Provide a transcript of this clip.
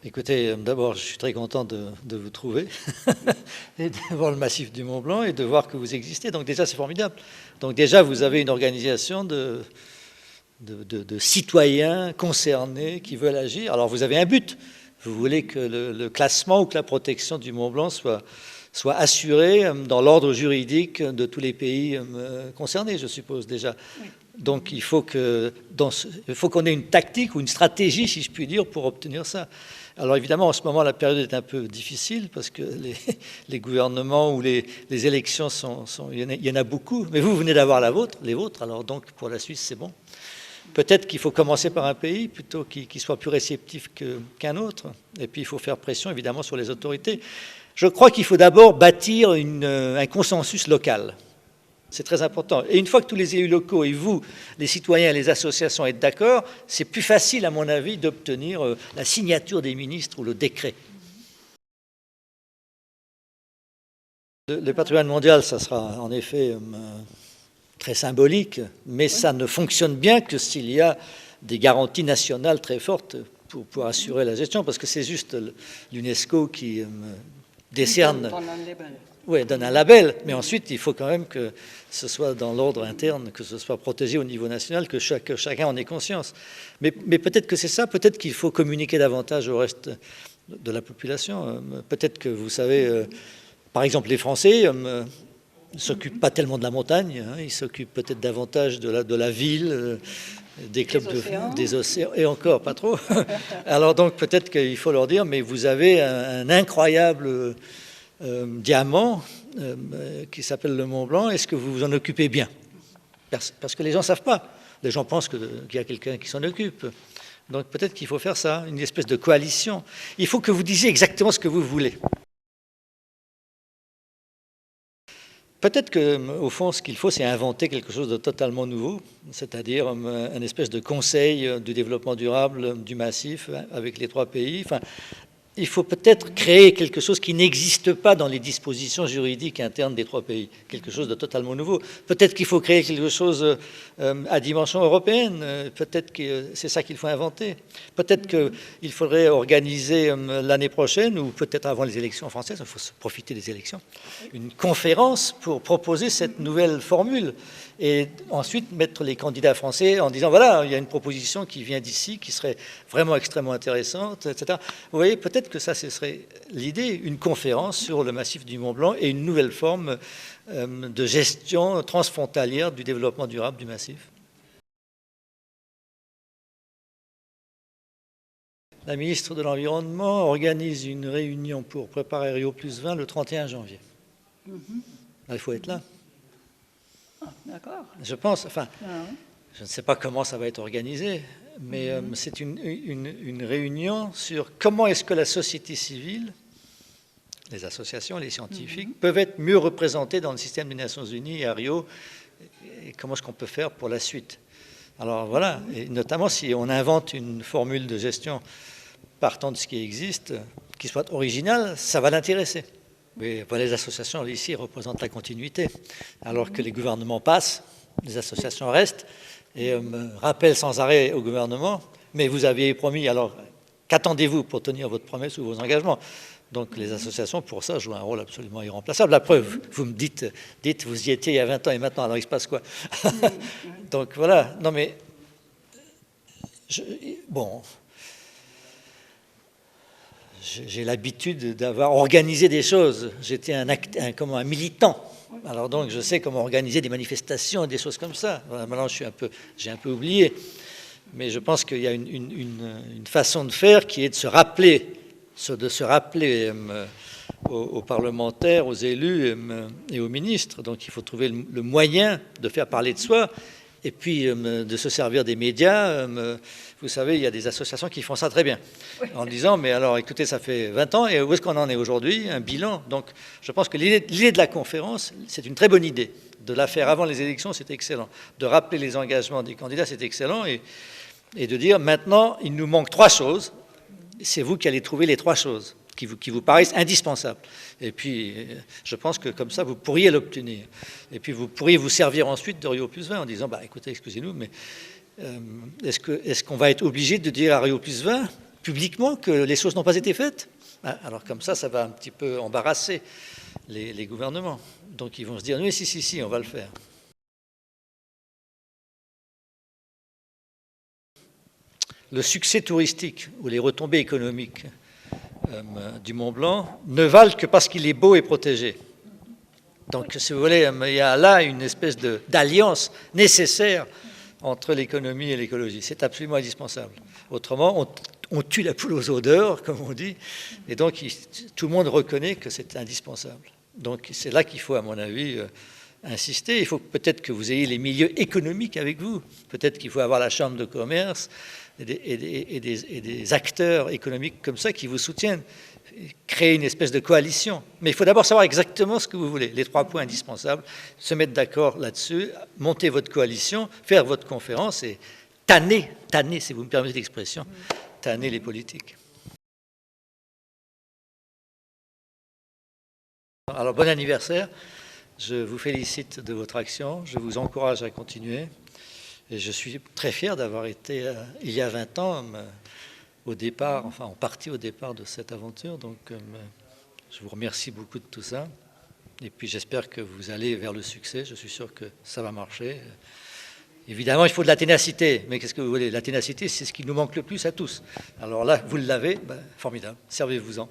Écoutez, d'abord, je suis très content de vous trouver et de voir le massif du Mont Blanc et de voir que vous existez. Donc déjà, c'est formidable. Donc déjà, vous avez une organisation de citoyens concernés qui veulent agir. Alors vous avez un but. Vous voulez que le classement ou que la protection du Mont Blanc soit assurée dans l'ordre juridique de tous les pays concernés, je suppose déjà. Oui. Donc il faut qu'on ait une tactique ou une stratégie, si je puis dire, pour obtenir ça. Alors évidemment, en ce moment, la période est un peu difficile parce que les gouvernements ou les élections il y en a beaucoup. Mais vous venez d'avoir les vôtres, alors donc pour la Suisse, c'est bon. Peut-être qu'il faut commencer par un pays plutôt qui soit plus réceptif qu'un autre. Et puis il faut faire pression, évidemment, sur les autorités. Je crois qu'il faut d'abord bâtir un consensus local. C'est très important. Et une fois que tous les élus locaux et vous, les citoyens et les associations, êtes d'accord, c'est plus facile, à mon avis, d'obtenir la signature des ministres ou le décret. Le patrimoine mondial, ça sera en effet très symbolique, mais ça ne fonctionne bien que s'il y a des garanties nationales très fortes pour assurer la gestion, parce que c'est juste l'UNESCO qui décerne... Oui, donne un label, mais ensuite, il faut quand même que ce soit dans l'ordre interne, que ce soit protégé au niveau national, que chacun en ait conscience. Mais peut-être que c'est ça, peut-être qu'il faut communiquer davantage au reste de la population. Peut-être que, vous savez, par exemple, les Français ne s'occupent pas tellement de la montagne, hein, ils s'occupent peut-être davantage de la ville, des clubs des océans, et encore pas trop. Alors donc, peut-être qu'il faut leur dire, mais vous avez un incroyable... diamant qui s'appelle le Mont Blanc, est-ce que vous vous en occupez bien? Parce que les gens ne savent pas. Les gens pensent qu'il y a quelqu'un qui s'en occupe. Donc peut-être qu'il faut faire ça, une espèce de coalition. Il faut que vous disiez exactement ce que vous voulez. Peut-être qu'au fond, ce qu'il faut, c'est inventer quelque chose de totalement nouveau, c'est-à-dire un espèce de conseil du développement durable du massif avec les 3 pays. Enfin, il faut peut-être créer quelque chose qui n'existe pas dans les dispositions juridiques internes des 3 pays, quelque chose de totalement nouveau. Peut-être qu'il faut créer quelque chose à dimension européenne, peut-être que c'est ça qu'il faut inventer. Peut-être qu'il faudrait organiser l'année prochaine, ou peut-être avant les élections françaises, il faut profiter des élections, une conférence pour proposer cette nouvelle formule. Et ensuite mettre les candidats français en disant, voilà, il y a une proposition qui vient d'ici, qui serait vraiment extrêmement intéressante, etc. Vous voyez, peut-être que ça, ce serait l'idée, une conférence sur le massif du Mont Blanc et une nouvelle forme de gestion transfrontalière du développement durable du massif. La ministre de l'Environnement organise une réunion pour préparer Rio+20 le 31 janvier. Là, il faut être là. D'accord. Je pense, enfin, je ne sais pas comment ça va être organisé, mais c'est une réunion sur comment est-ce que la société civile, les associations, les scientifiques, peuvent être mieux représentés dans le système des Nations Unies et à Rio, et comment est-ce qu'on peut faire pour la suite. Alors voilà, et notamment si on invente une formule de gestion partant de ce qui existe, qui soit originale, ça va l'intéresser. Mais les associations, ici, représentent la continuité. Alors que les gouvernements passent, les associations restent et rappellent sans arrêt au gouvernement, mais vous aviez promis, alors qu'attendez-vous pour tenir votre promesse ou vos engagements? Donc les associations, pour ça, jouent un rôle absolument irremplaçable. La preuve, vous me dites, vous y étiez il y a 20 ans et maintenant, alors il se passe quoi? Donc voilà, non mais... bon... J'ai l'habitude d'avoir organisé des choses. J'étais un militant. Alors donc, je sais comment organiser des manifestations et des choses comme ça. Voilà, maintenant, j'ai un peu oublié. Mais je pense qu'il y a une façon de faire qui est de se rappeler aux parlementaires, aux élus et aux ministres. Donc, il faut trouver le moyen de faire parler de soi et puis de se servir des médias. Vous savez, il y a des associations qui font ça très bien, en disant, mais alors, écoutez, ça fait 20 ans, et où est-ce qu'on en est aujourd'hui? Un bilan. Donc, je pense que l'idée de la conférence, c'est une très bonne idée. De la faire avant les élections, c'est excellent. De rappeler les engagements des candidats, c'est excellent. Et de dire, maintenant, il nous manque 3 choses. C'est vous qui allez trouver les 3 choses qui vous paraissent indispensables. Et puis, je pense que comme ça, vous pourriez l'obtenir. Et puis, vous pourriez vous servir ensuite de Rio+20 en disant, bah, écoutez, excusez-nous, mais est-ce qu'on va être obligé de dire à Rio+20, publiquement que les choses n'ont pas été faites. Alors comme ça va un petit peu embarrasser les gouvernements. Donc ils vont se dire, oui, si, on va le faire. Le succès touristique ou les retombées économiques du Mont Blanc ne valent que parce qu'il est beau et protégé. Donc, si vous voulez, il y a là une espèce d'alliance nécessaire entre l'économie et l'écologie. C'est absolument indispensable. Autrement, on tue la poule aux odeurs, comme on dit, et donc tout le monde reconnaît que c'est indispensable. Donc, c'est là qu'il faut, à mon avis, insister. Il faut peut-être que vous ayez les milieux économiques avec vous. Peut-être qu'il faut avoir la chambre de commerce et des acteurs économiques comme ça qui vous soutiennent. Créer une espèce de coalition. Mais il faut d'abord savoir exactement ce que vous voulez. Les 3 points indispensables, se mettre d'accord là-dessus, monter votre coalition, faire votre conférence et tanner, si vous me permettez l'expression, tanner les politiques. Alors, bon anniversaire. Je vous félicite de votre action. Je vous encourage à continuer. Et je suis très fier d'avoir été, il y a 20 ans, au départ, enfin en partie au départ de cette aventure. Donc je vous remercie beaucoup de tout ça. Et puis j'espère que vous allez vers le succès. Je suis sûr que ça va marcher. Évidemment, il faut de la ténacité. Mais qu'est-ce que vous voulez? La ténacité, c'est ce qui nous manque le plus à tous. Alors là, vous l'avez, formidable. Servez-vous-en.